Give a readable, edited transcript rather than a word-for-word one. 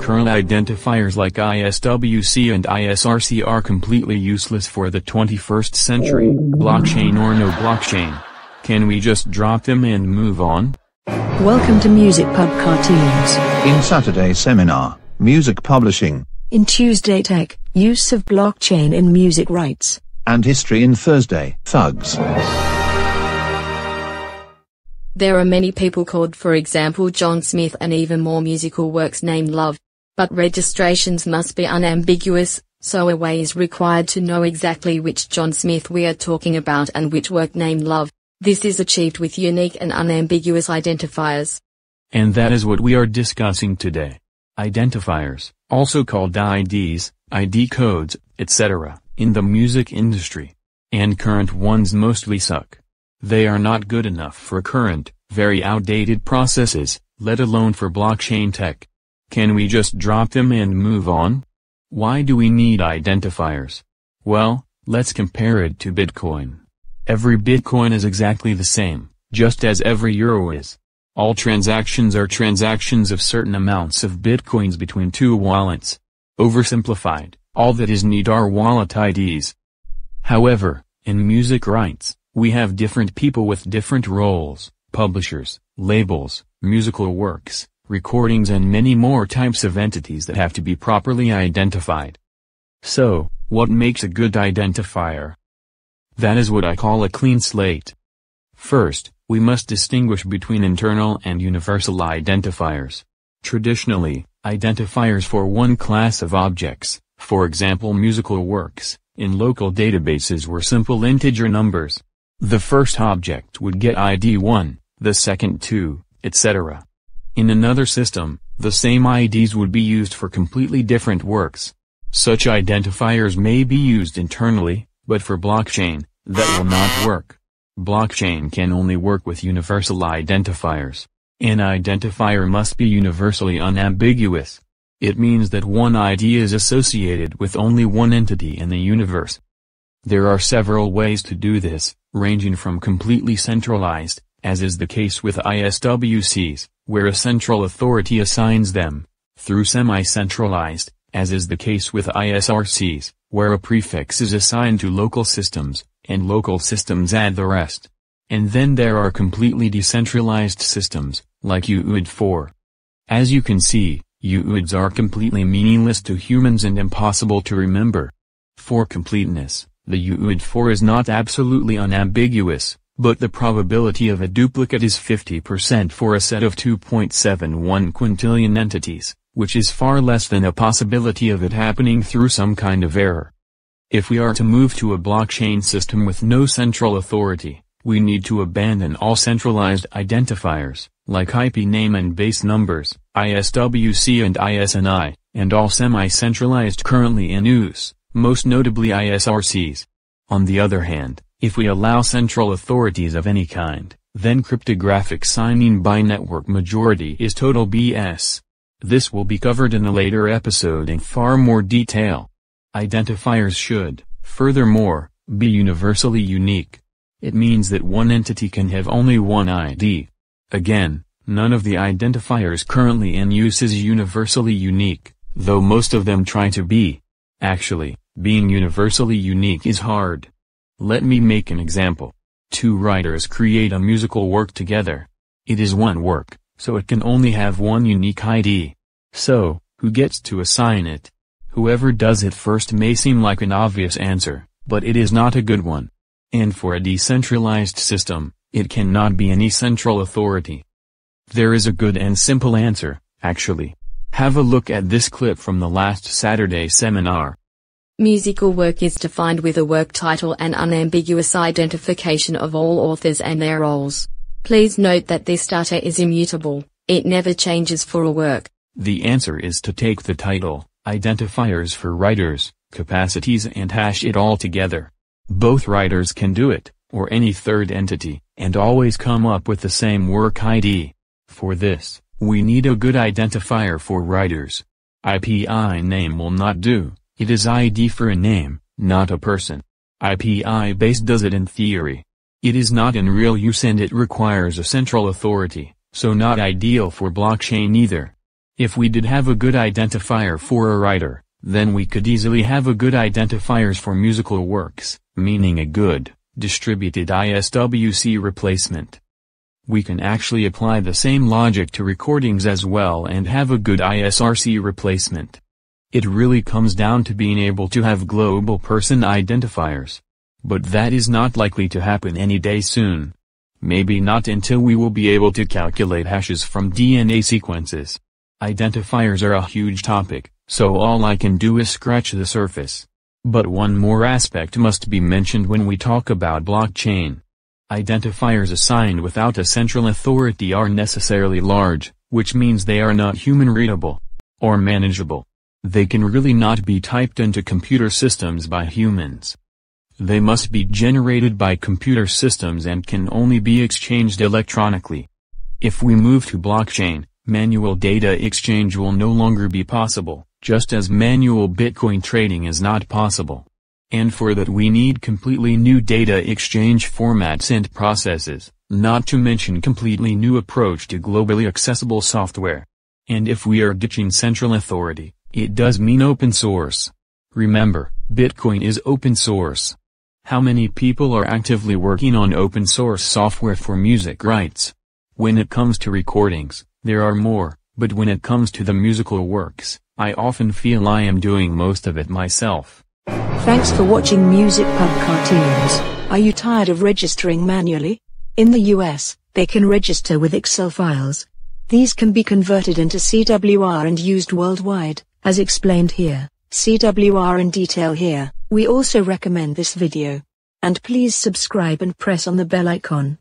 Current identifiers like ISWC and ISRC are completely useless for the 21st century, blockchain or no blockchain. Can we just drop them and move on? Welcome to Music Pub Cartoons. In Saturday Seminar, Music Publishing. In Tuesday Tech, Use of Blockchain in Music Rights. And History in Thursday, Thugs. There are many people called, for example, John Smith, and even more musical works named Love. But registrations must be unambiguous, so a way is required to know exactly which John Smith we are talking about and which work named Love. This is achieved with unique and unambiguous identifiers. And that is what we are discussing today. Identifiers, also called IDs, ID codes, etc., in the music industry. And current ones mostly suck. They are not good enough for current, very outdated processes, let alone for blockchain tech. Can we just drop them and move on? Why do we need identifiers? Well, let's compare it to Bitcoin. Every Bitcoin is exactly the same, just as every euro is. All transactions are transactions of certain amounts of Bitcoins between two wallets. Oversimplified, all that is need are wallet IDs. However, in music rights, we have different people with different roles, publishers, labels, musical works, recordings and many more types of entities that have to be properly identified. So, what makes a good identifier? That is what I call a clean slate. First, we must distinguish between internal and universal identifiers. Traditionally, identifiers for one class of objects, for example musical works, in local databases were simple integer numbers. The first object would get ID 1, the second 2, etc. In another system, the same IDs would be used for completely different works. Such identifiers may be used internally, but for blockchain, that will not work. Blockchain can only work with universal identifiers. An identifier must be universally unambiguous. It means that one ID is associated with only one entity in the universe. There are several ways to do this, ranging from completely centralized, as is the case with ISWCs, where a central authority assigns them, through semi-centralized, as is the case with ISRCs, where a prefix is assigned to local systems, and local systems add the rest. And then there are completely decentralized systems, like UID4. As you can see, UIDs are completely meaningless to humans and impossible to remember. For completeness, the UID4 is not absolutely unambiguous, but the probability of a duplicate is 50% for a set of 2.71 quintillion entities, which is far less than a possibility of it happening through some kind of error. If we are to move to a blockchain system with no central authority, we need to abandon all centralized identifiers, like IP name and base numbers, ISWC and ISNI, and all semi-centralized currently in use, most notably ISRCs. On the other hand, if we allow central authorities of any kind, then cryptographic signing by network majority is total BS. This will be covered in a later episode in far more detail. Identifiers should, furthermore, be universally unique. It means that one entity can have only one ID. Again, none of the identifiers currently in use is universally unique, though most of them try to be. Actually, being universally unique is hard. Let me make an example. Two writers create a musical work together. It is one work, so it can only have one unique ID. So, who gets to assign it? Whoever does it first may seem like an obvious answer, but it is not a good one. And for a decentralized system, it cannot be any central authority. There is a good and simple answer, actually. Have a look at this clip from the last Saturday seminar. Musical work is defined with a work title and unambiguous identification of all authors and their roles. Please note that this data is immutable, it never changes for a work. The answer is to take the title, identifiers for writers, capacities and hash it all together. Both writers can do it, or any third entity, and always come up with the same work ID. For this, we need a good identifier for writers. IPI name will not do. It is ID for a name, not a person. IPI base does it in theory. It is not in real use and it requires a central authority, so not ideal for blockchain either. If we did have a good identifier for a writer, then we could easily have a good identifiers for musical works, meaning a good, distributed ISWC replacement. We can actually apply the same logic to recordings as well and have a good ISRC replacement. It really comes down to being able to have global person identifiers. But that is not likely to happen any day soon. Maybe not until we will be able to calculate hashes from DNA sequences. Identifiers are a huge topic, so all I can do is scratch the surface. But one more aspect must be mentioned when we talk about blockchain. Identifiers assigned without a central authority are necessarily large, which means they are not human-readable or manageable. They can really not be typed into computer systems by humans. They must be generated by computer systems and can only be exchanged electronically. If we move to blockchain, manual data exchange will no longer be possible, just as manual Bitcoin trading is not possible. And for that we need completely new data exchange formats and processes, not to mention completely new approach to globally accessible software. And if we are ditching central authority, it does mean open source. Remember, Bitcoin is open source. How many people are actively working on open source software for music rights? When it comes to recordings, there are more, but when it comes to the musical works, I often feel I am doing most of it myself. Thanks for watching Music Pub Cartoons. Are you tired of registering manually? In the US, they can register with Excel files. These can be converted into CWR and used worldwide, as explained here. CWR in detail here. We also recommend this video. And please subscribe and press on the bell icon.